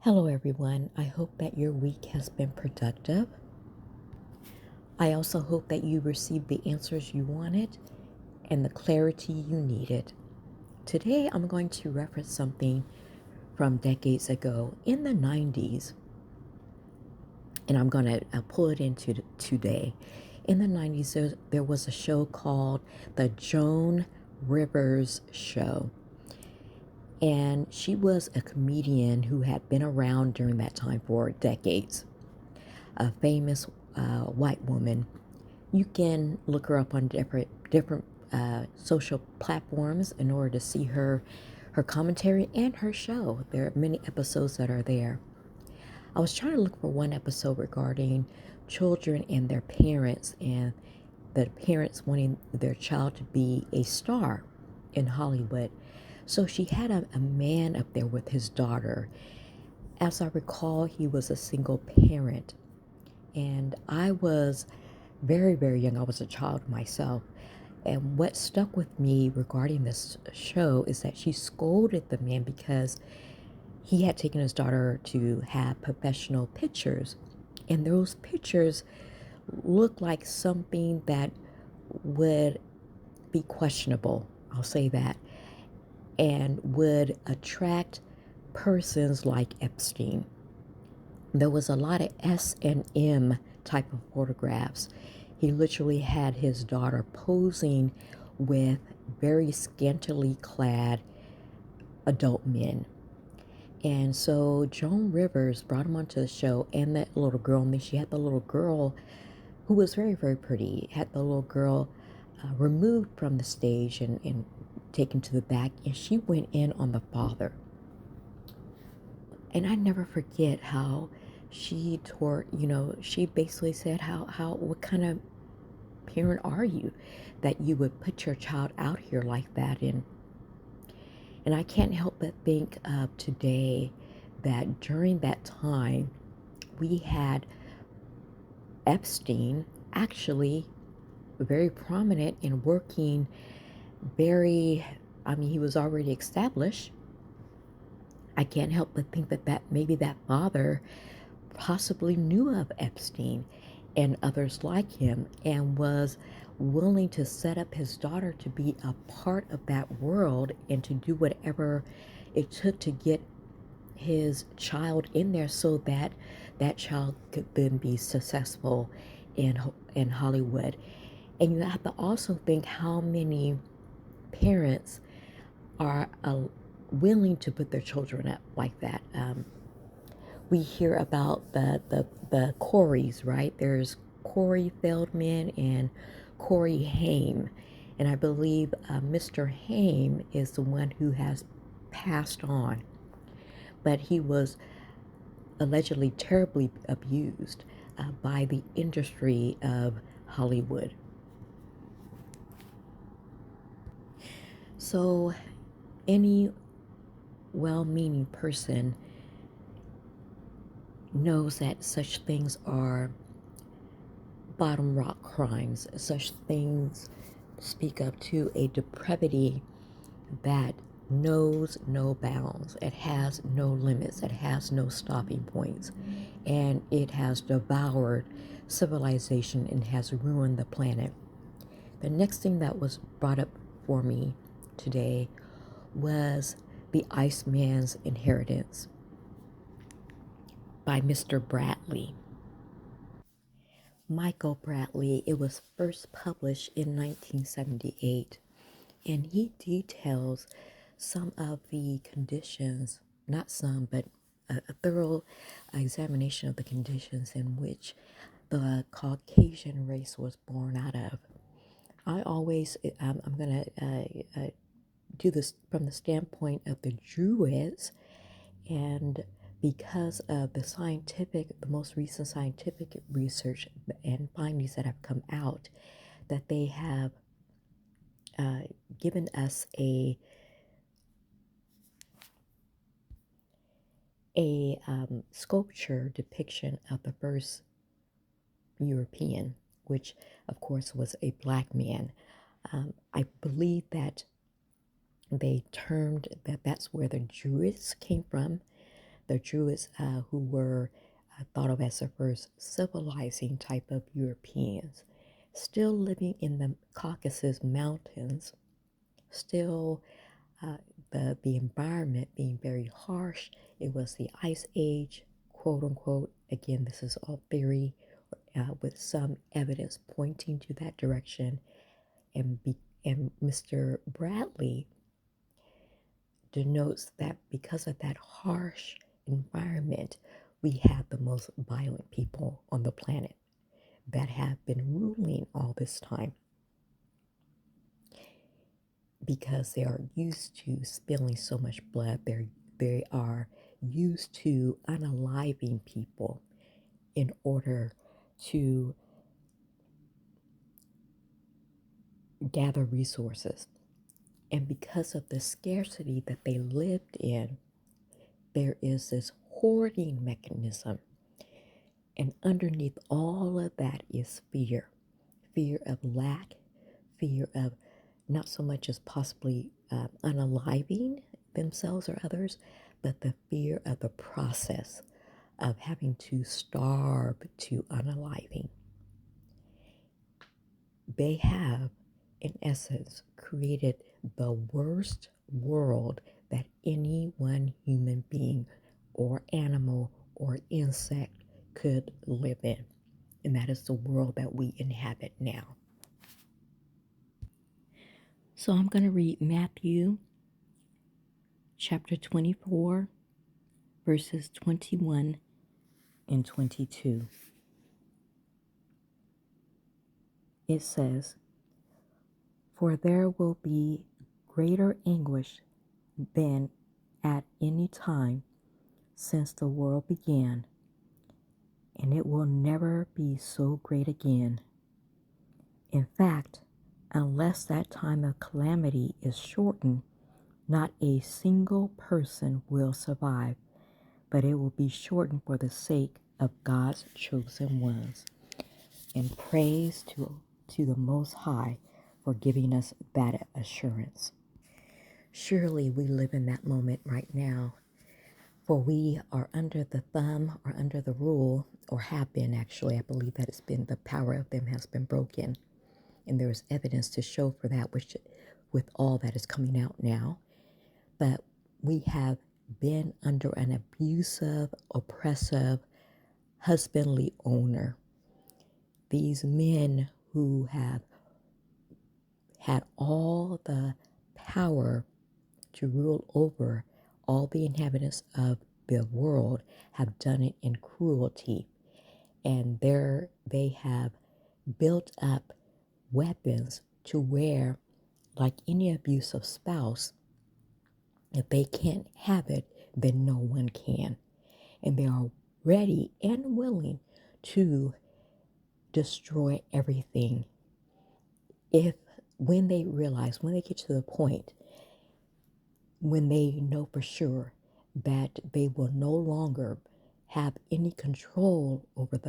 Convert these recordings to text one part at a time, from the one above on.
Hello, everyone. I hope that your week has been productive. I also hope that you received the answers you wanted and the clarity you needed. Today, I'm going to reference something from decades ago in the 90s, and I'm going to pull it into today. In the 90s, there was a show called The Joan Rivers Show. And she was a comedian who had been around during that time for decades. A famous white woman. You can look her up on different social platforms in order to see her commentary and her show. There are many episodes that are there. I was trying to look for one episode regarding children and their parents, and the parents wanting their child to be a star in Hollywood. So she had a man up there with his daughter. As I recall, he was a single parent. And I was very, very young. I was a child myself. And what stuck with me regarding this show is that she scolded the man because he had taken his daughter to have professional pictures. And those pictures looked like something that would be questionable, I'll say that, and would attract persons like Epstein. There was a lot of S&M type of photographs. He literally had his daughter posing with very scantily clad adult men. And so Joan Rivers brought him onto the show, and that little girl. And then she had the little girl who was very, very pretty, had the little girl removed from the stage and taken to the back, and she went in on the father. And I never forget how she she basically said, what kind of parent are you that you would put your child out here like that? And I can't help but think of today that during that time, we had Epstein actually very prominent in working he was already established. I can't help but think that maybe that father possibly knew of Epstein and others like him and was willing to set up his daughter to be a part of that world and to do whatever it took to get his child in there so that that child could then be successful in Hollywood. And you have to also think how many parents are willing to put their children up like that. We hear about the Coreys, right? There's Corey Feldman and Corey Haim. And I believe Mr. Haim is the one who has passed on. But he was allegedly terribly abused by the industry of Hollywood. So any well-meaning person knows that such things are bottom rock crimes. Such things speak up to a depravity that knows no bounds. It has no limits. It has no stopping points. And it has devoured civilization and has ruined the planet. The next thing that was brought up for me today was The Iceman's Inheritance by Mr. Bradley. Michael Bradley. It was first published in 1978, and he details some of the conditions, not some, but a thorough examination of the conditions in which the Caucasian race was born out of. I'm going to do this from the standpoint of the Druids, and because of the most recent scientific research and findings that have come out, that they have given us a sculpture depiction of the first European, which of course was a black man. I believe that they termed that's where the Druids came from, the Druids who were thought of as the first civilizing type of Europeans, still living in the Caucasus Mountains, still uh, the environment being very harsh. It was the Ice Age, quote unquote. Again, this is all theory with some evidence pointing to that direction. And Mr. Bradley denotes that because of that harsh environment, we have the most violent people on the planet that have been ruling all this time because they are used to spilling so much blood. They are used to unaliving people in order to gather resources. And because of the scarcity that they lived in, there is this hoarding mechanism. And underneath all of that is fear, fear of lack, fear of not so much as possibly unaliving themselves or others, but the fear of the process of having to starve to unaliving. They have, in essence, created the worst world that any one human being or animal or insect could live in. And that is the world that we inhabit now. So I'm going to read Matthew chapter 24, verses 21 and 22. It says, "For there will be greater anguish than at any time since the world began, and it will never be so great again. In fact, unless that time of calamity is shortened, not a single person will survive, but it will be shortened for the sake of God's chosen ones." And praise to the Most High for giving us that assurance. Surely we live in that moment right now, for we are under the thumb or under the rule, or have been actually. I believe that it's been the power of them has been broken. And there is evidence to show for that, which with all that is coming out now. But we have been under an abusive, oppressive, husbandly owner. These men who have had all the power to rule over all the inhabitants of the world have done it in cruelty. And they have built up weapons to where, like any abusive spouse, if they can't have it, then no one can. And they are ready and willing to destroy everything if when they realize, when they get to the point when they know for sure that they will no longer have any control over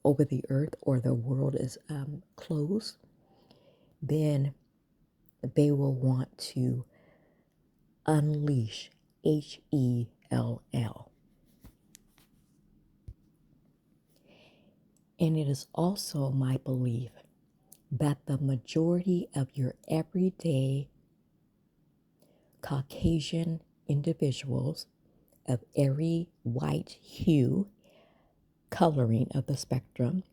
over the earth, or the world is closed, then they will want to unleash, HELL. And it is also my belief that the majority of your everyday Caucasian individuals of every white hue, coloring of the spectrum,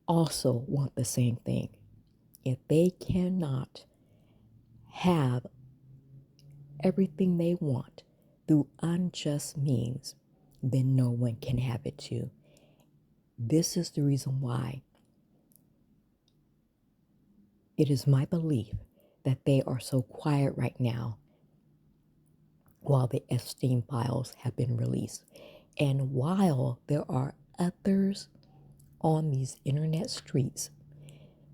also want the same thing. If they cannot have everything they want through unjust means, then no one can have it too. This is the reason why it is my belief that they are so quiet right now while the Epstein files have been released. And while there are others on these internet streets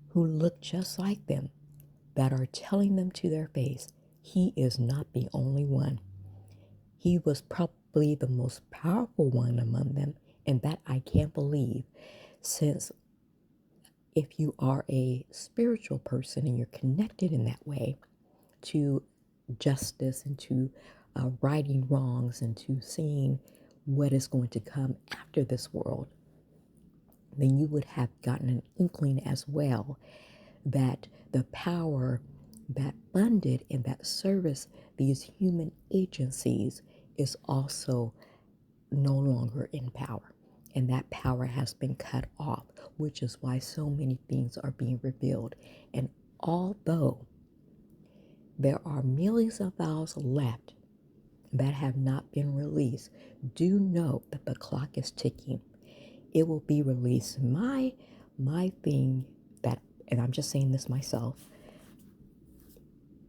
who look just like them that are telling them to their face, he is not the only one. He was probably the most powerful one among them, and that I can't believe, since if you are a spiritual person and you're connected in that way to justice and to righting wrongs and to seeing what is going to come after this world, then you would have gotten an inkling as well that the power that funded and that service these human agencies is also no longer in power. And that power has been cut off, which is why so many things are being revealed. And although there are millions of files left that have not been released, do know that the clock is ticking. It will be released. My thing that, and I'm just saying this myself,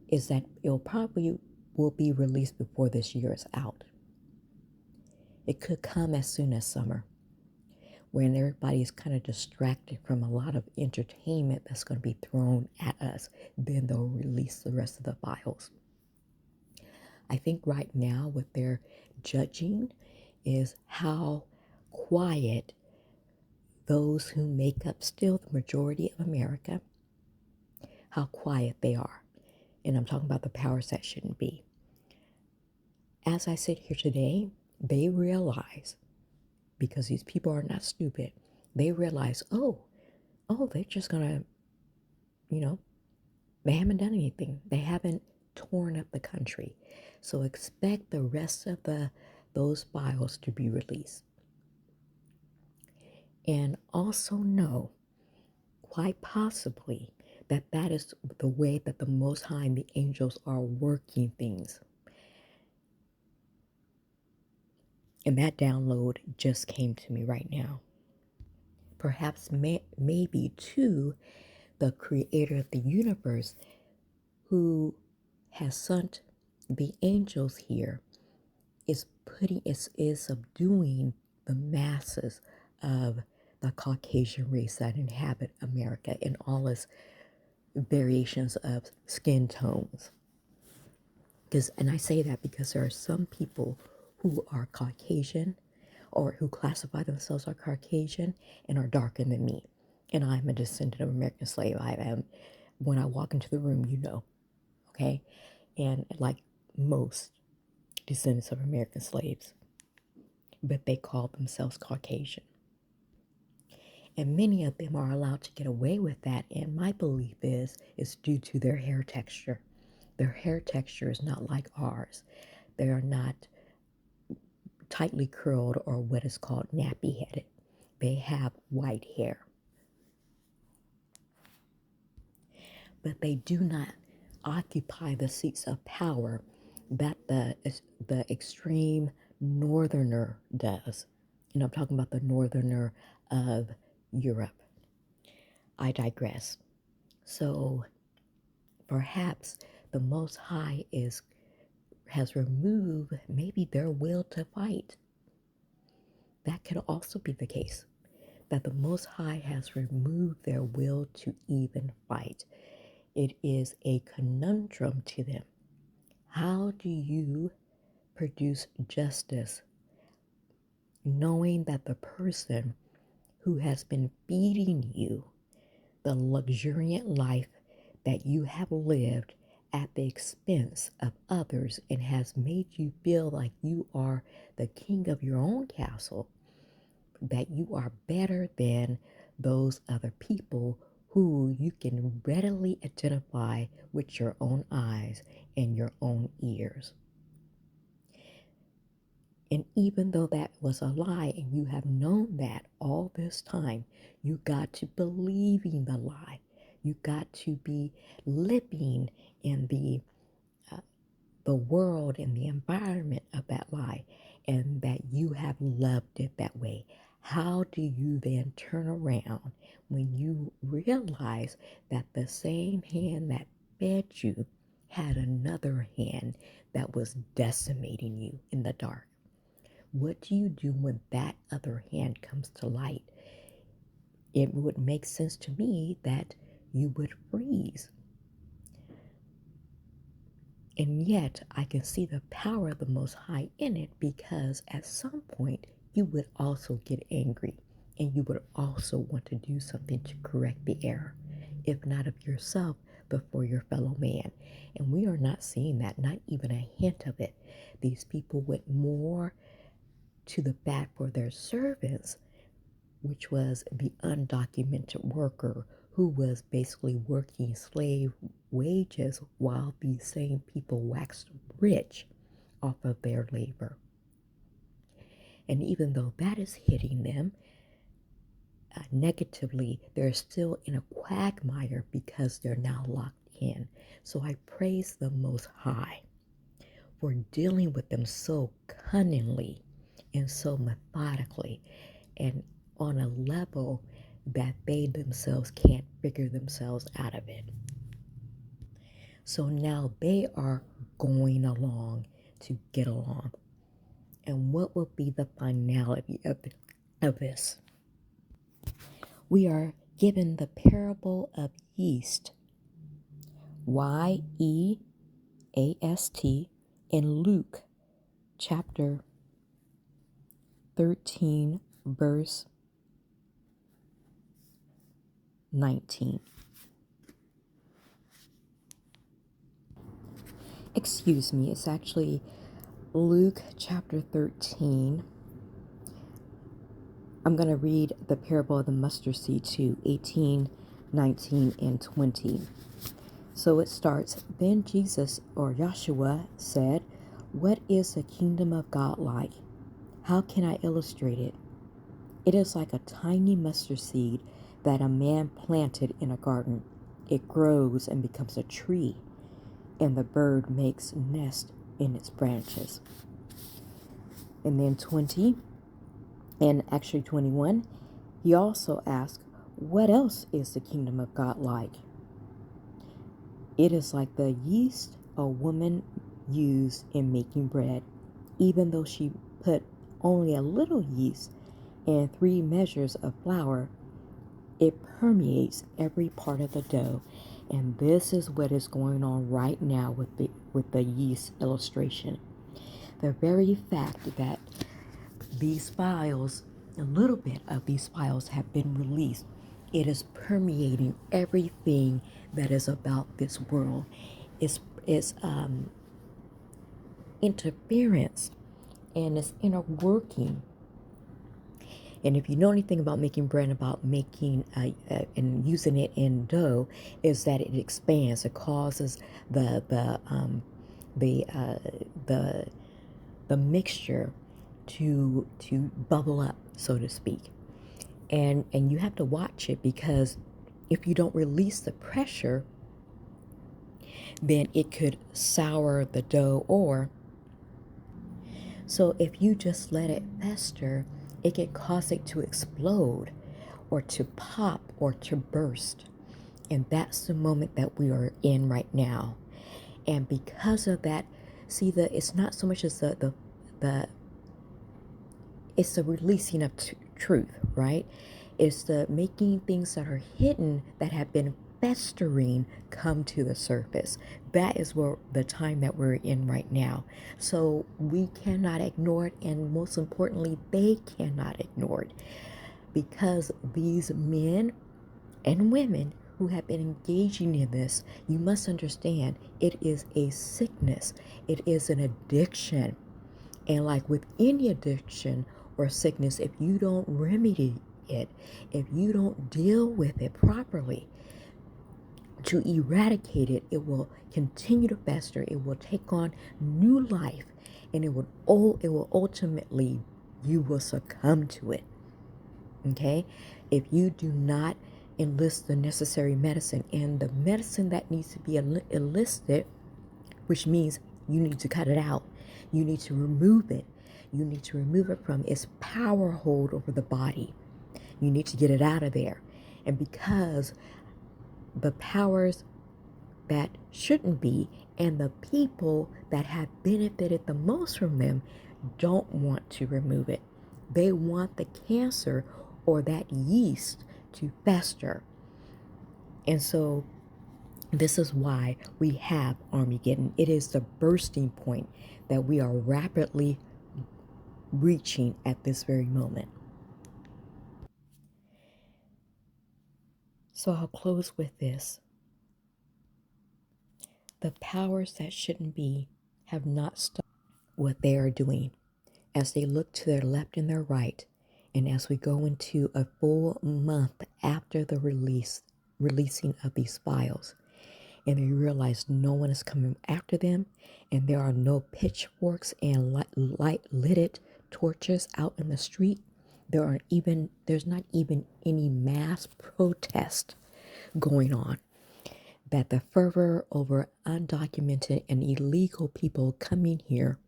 is that it'll probably will be released before this year is out. It could come as soon as summer, when everybody's kind of distracted from a lot of entertainment that's going to be thrown at us. Then they'll release the rest of the files. I think right now what they're judging is how quiet those who make up still the majority of America, how quiet they are. And I'm talking about the powers that shouldn't be. As I sit here today, they realize, because these people are not stupid, they realize, oh, they're just gonna, they haven't done anything. They haven't torn up the country. So expect the rest of those files to be released. And also know, quite possibly, that is the way that the Most High and the angels are working things. And that download just came to me right now. Perhaps maybe too, the creator of the universe, who has sent the angels here, is subduing the masses of the Caucasian race that inhabit America in all its variations of skin tones. And I say that because there are some people who are Caucasian, or who classify themselves as Caucasian, and are darker than me. And I'm a descendant of American slave. I am. When I walk into the room, okay? And like most descendants of American slaves, but they call themselves Caucasian. And many of them are allowed to get away with that. And my belief is due to their hair texture. Their hair texture is not like ours. They are not tightly curled or what is called nappy headed. They have white hair. But they do not occupy the seats of power that the extreme northerner does. I'm talking about the northerner of Europe. I digress. So perhaps the Most High has removed maybe their will to fight. That could also be the case, that the Most High has removed their will to even fight. It is a conundrum to them. How do you produce justice knowing that the person who has been feeding you the luxuriant life that you have lived at the expense of others and has made you feel like you are the king of your own castle, that you are better than those other people who you can readily identify with your own eyes and your own ears? And even though that was a lie and you have known that all this time, you got to believing the lie. You got to be living in the world and the environment of that lie, and that you have loved it that way. How do you then turn around when you realize that the same hand that fed you had another hand that was decimating you in the dark? What do you do when that other hand comes to light? It would make sense to me that you would freeze. And yet, I can see the power of the Most High in it, because at some point, you would also get angry and you would also want to do something to correct the error. If not of yourself, before your fellow man. And we are not seeing that, not even a hint of it. These people went more to the bat for their servants, which was the undocumented worker who was basically working slave wages while these same people waxed rich off of their labor. And even though that is hitting them negatively, they're still in a quagmire because they're now locked in. So I praise the Most High for dealing with them so cunningly and so methodically and on a level that they themselves can't figure themselves out of it. So now they are going along to get along. And what will be the finality of this? We are given the parable of yeast, Yeast, in Luke chapter 13, verse 19. Excuse me, it's actually Luke chapter 13. I'm going to read the parable of the mustard seed too, 18, 19, and 20. So it starts, then Jesus, or Yahshua, said, "What is the kingdom of God like? How can I illustrate it? It is like a tiny mustard seed that a man planted in a garden. It grows and becomes a tree, and the bird makes nest in its branches." And then 20, and actually 21, he also asked, "What else is the kingdom of God like? It is like the yeast a woman used in making bread. Even though she put only a little yeast in 3 measures of flour, it permeates every part of the dough." And this is what is going on right now with the yeast illustration. The very fact that these files, a little bit of these files have been released, it is permeating everything that is about this world. It's interference and it's inner working. And if you know anything about making bread, about making and using it in dough, is that it expands. It causes the mixture to bubble up, so to speak. And you have to watch it, because if you don't release the pressure, then it could sour the dough. Or so if you just let it fester, it can cause it to explode or to pop or to burst. And that's the moment that we are in right now. And because of that, see, it's not so much as it's the releasing of truth, right? It's the making things that are hidden, that have been festering, come to the surface. That is where the time that we're in right now. So we cannot ignore it, and most importantly, they cannot ignore it, because these men and women who have been engaging in this, you must understand, it is a sickness. It is an addiction. And like with any addiction or sickness, if you don't remedy it, if you don't deal with it properly to eradicate it, it will continue to fester. It will take on new life, and it will ultimately, you will succumb to it. Okay? If you do not enlist the necessary medicine, and the medicine that needs to be enlisted, which means you need to cut it out, you need to remove it. You need to remove it from its power hold over the body. You need to get it out of there. And because the powers that shouldn't be, and the people that have benefited the most from them, don't want to remove it. They want the cancer or that yeast to fester. And so this is why we have Armageddon. It is the bursting point that we are rapidly reaching at this very moment. So I'll close with this. The powers that shouldn't be have not stopped what they are doing as they look to their left and their right. And as we go into a full month after the releasing of these files, and they realize no one is coming after them, and there are no pitchforks and light-lit torches out in the street. There's not even any mass protest going on. That the fervor over undocumented and illegal people coming here,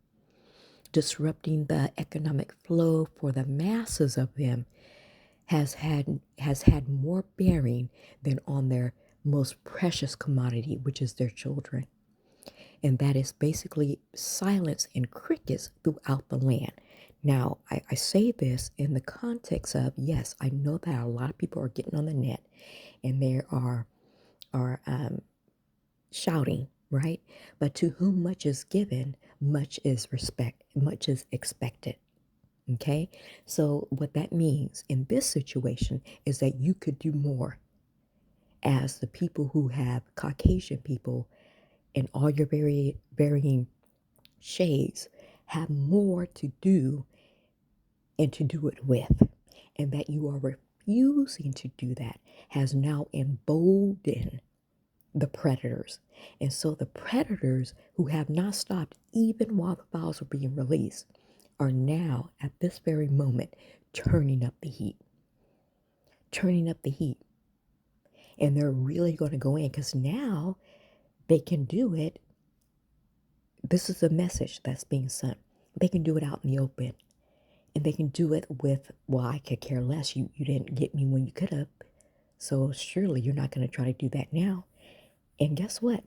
disrupting the economic flow for the masses of them, has had more bearing than on their most precious commodity, which is their children. And that is basically silence and crickets throughout the land. Now, I say this in the context of, yes, I know that a lot of people are getting on the net and they are shouting, right? But to whom much is given, much is expected. Okay? So what that means in this situation is that you could do more as the people who have Caucasian people in all your varying shades have more to do and to do it with. And that you are refusing to do that has now emboldened the predators. And so the predators who have not stopped even while the files are being released are now at this very moment turning up the heat. Turning up the heat. And they're really going to go in because now they can do it. This is a message that's being sent. They can do it out in the open. And they can do it with, well, I could care less. You didn't get me when you could have. So surely you're not going to try to do that now. And guess what?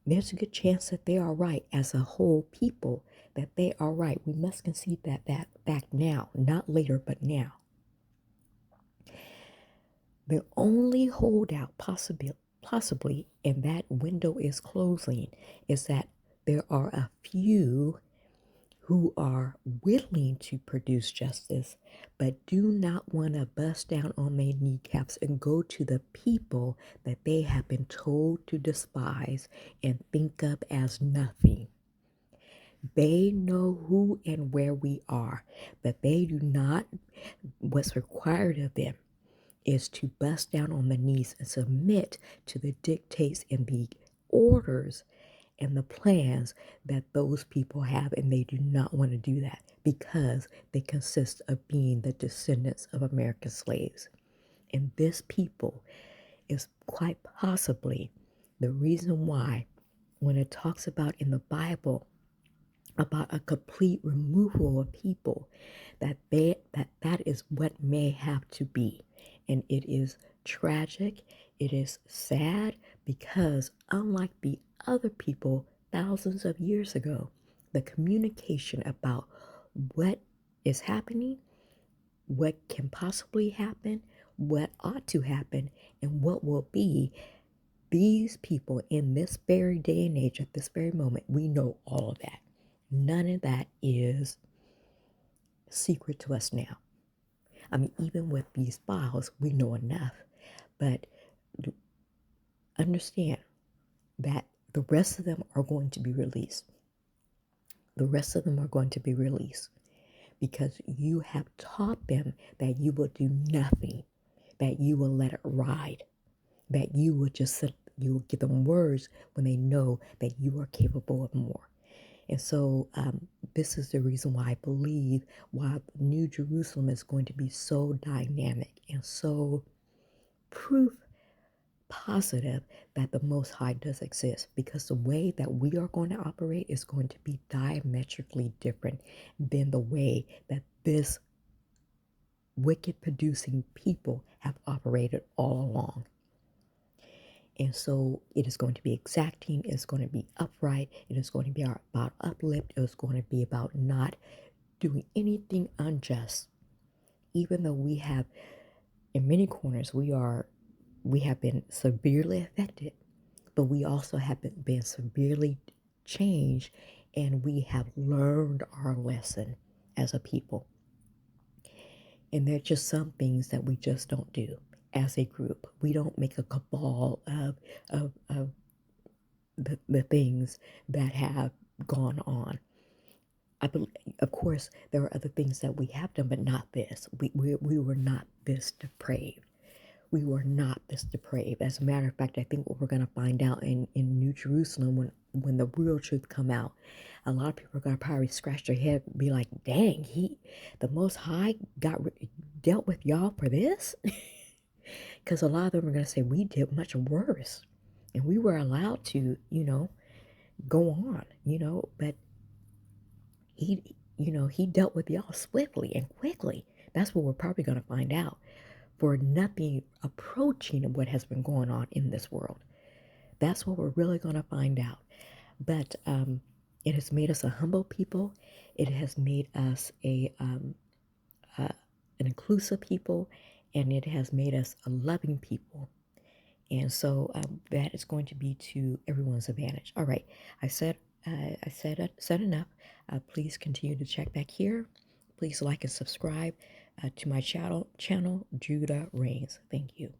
There's a good chance that they are right as a whole people, that they are right. We must concede that back now, not later, but now. The only holdout possibly, and that window is closing, is that there are a few who are willing to produce justice, but do not want to bust down on their kneecaps and go to the people that they have been told to despise and think of as nothing. They know who and where we are, but they do not. What's required of them is to bust down on the knees and submit to the dictates and the orders and the plans that those people have, and they do not want to do that because they consist of being the descendants of American slaves. And this people is quite possibly the reason why, when it talks about in the Bible about a complete removal of people, that is what may have to be. And it is tragic, it is sad, because unlike the other people thousands of years ago, the communication about what is happening, what can possibly happen, what ought to happen, and what will be, these people in this very day and age, at this very moment, we know all of that. None of that is secret to us now. I mean, even with these files, we know enough. But understand that the rest of them are going to be released. The rest of them are going to be released because you have taught them that you will do nothing, that you will let it ride, that you will you will give them words when they know that you are capable of more. And so this is the reason why I believe why New Jerusalem is going to be so dynamic and so proof positive that the Most High does exist, because the way that we are going to operate is going to be diametrically different than the way that this wicked producing people have operated all along. And so it is going to be exacting, it's going to be upright, it is going to be about uplift, it is going to be about not doing anything unjust. Even though we have, in many corners, we have been severely affected, but we also have been severely changed, and we have learned our lesson as a people. And there are just some things that we just don't do as a group. We don't make a cabal of the things that have gone on. I believe, of course, there are other things that we have done, but not this. We were not this depraved. We were not this depraved. As a matter of fact, I think what we're going to find out in New Jerusalem when the real truth come out, a lot of people are going to probably scratch their head and be like, dang, the Most High dealt with y'all for this? Because a lot of them are going to say, we did much worse. And we were allowed to, go on, but he dealt with y'all swiftly and quickly. That's what we're probably going to find out, for nothing approaching what has been going on in this world. That's what we're really going to find out. But it has made us a humble people. It has made us an inclusive people, and it has made us a loving people. And so that is going to be to everyone's advantage. All right, I said enough. Please continue to check back here. Please like and subscribe to my channel, Judah Reigns. Thank you.